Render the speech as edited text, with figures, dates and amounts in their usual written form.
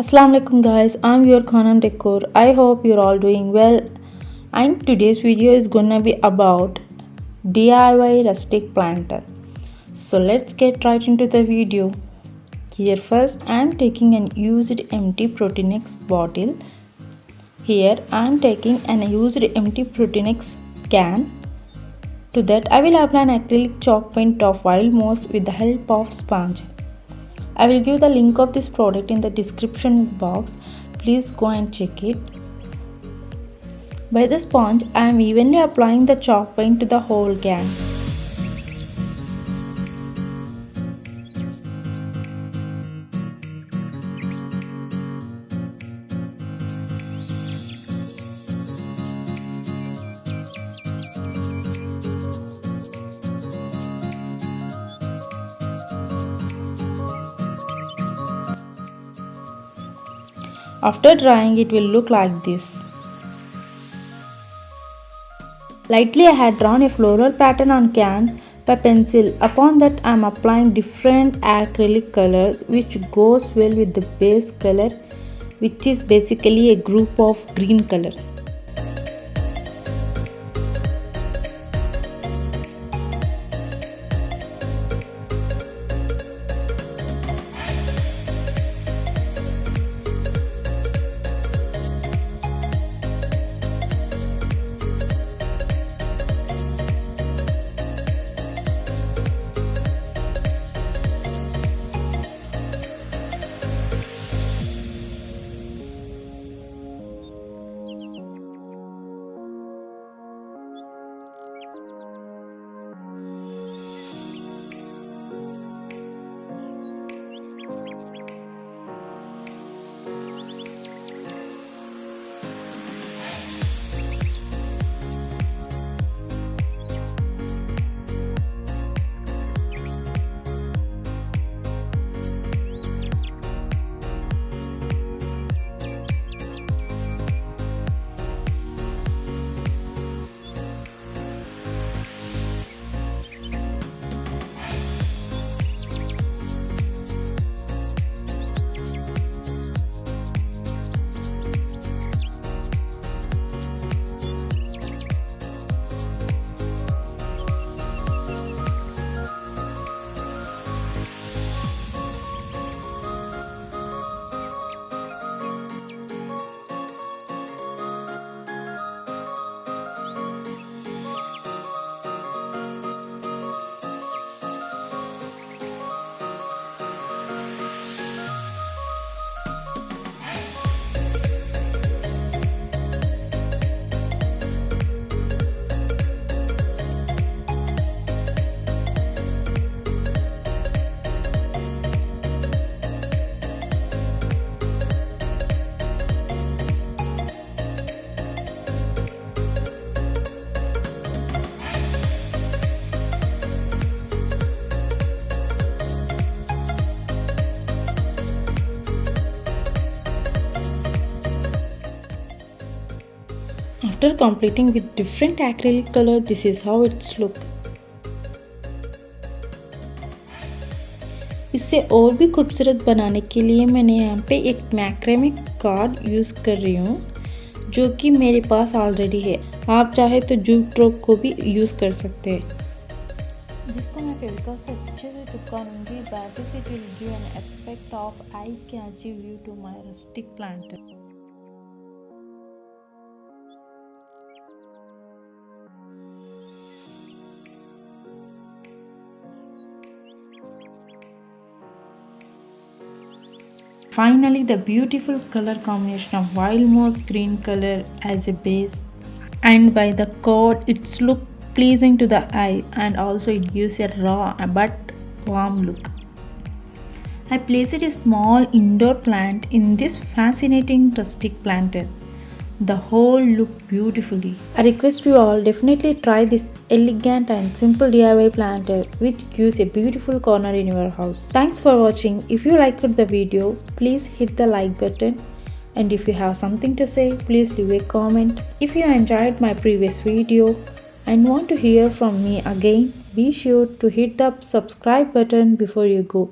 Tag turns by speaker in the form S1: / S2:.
S1: Assalamualaikum guys, I'm your Khanam Decor. I hope you're all doing well. And today's video is gonna be about DIY rustic planter. So let's get right into the video. Here first I'm taking an used empty protinex bottle. Here I'm taking an used empty protinex can. To that I will apply an acrylic chalk paint of wild moss with the help of sponge. I will give the link of this product in the description box. Please go and check it. By the sponge, I am evenly applying the chalk paint to the whole can. After drying, it will look like this. Lightly I had drawn a floral pattern on can by pencil. Upon that I am applying different acrylic colors which goes well with the base color, which is basically a group of green color. After completing with different acrylic color, this is how it's look. इससे और भी खूबसूरत बनाने के लिए मैंने यहाँ पे एक मैक्रेमे कार्ड यूज़ कर रही हूँ, जो कि मेरे पास ऑलरेडी है. आप चाहे तो जूट रोप को भी यूज़ कर सकते हैं, जिसको मैं फेविकॉल से अच्छे से चिपका लूँगी. That is it will give an aspect of eye catchy view to my rustic planter. Finally, the beautiful color combination of wild moss green color as a base, and by the cord it's look pleasing to the eye, and also it gives a raw but warm look. I placed a small indoor plant in this fascinating rustic planter. The whole look beautifully. I request you all definitely try this elegant and simple DIY planter which gives a beautiful corner in your house. Thanks for watching. If you liked the video, please hit the like button, and if you have something to say, please leave a comment. If you enjoyed my previous video and want to hear from me again, be sure to hit the subscribe button before you go.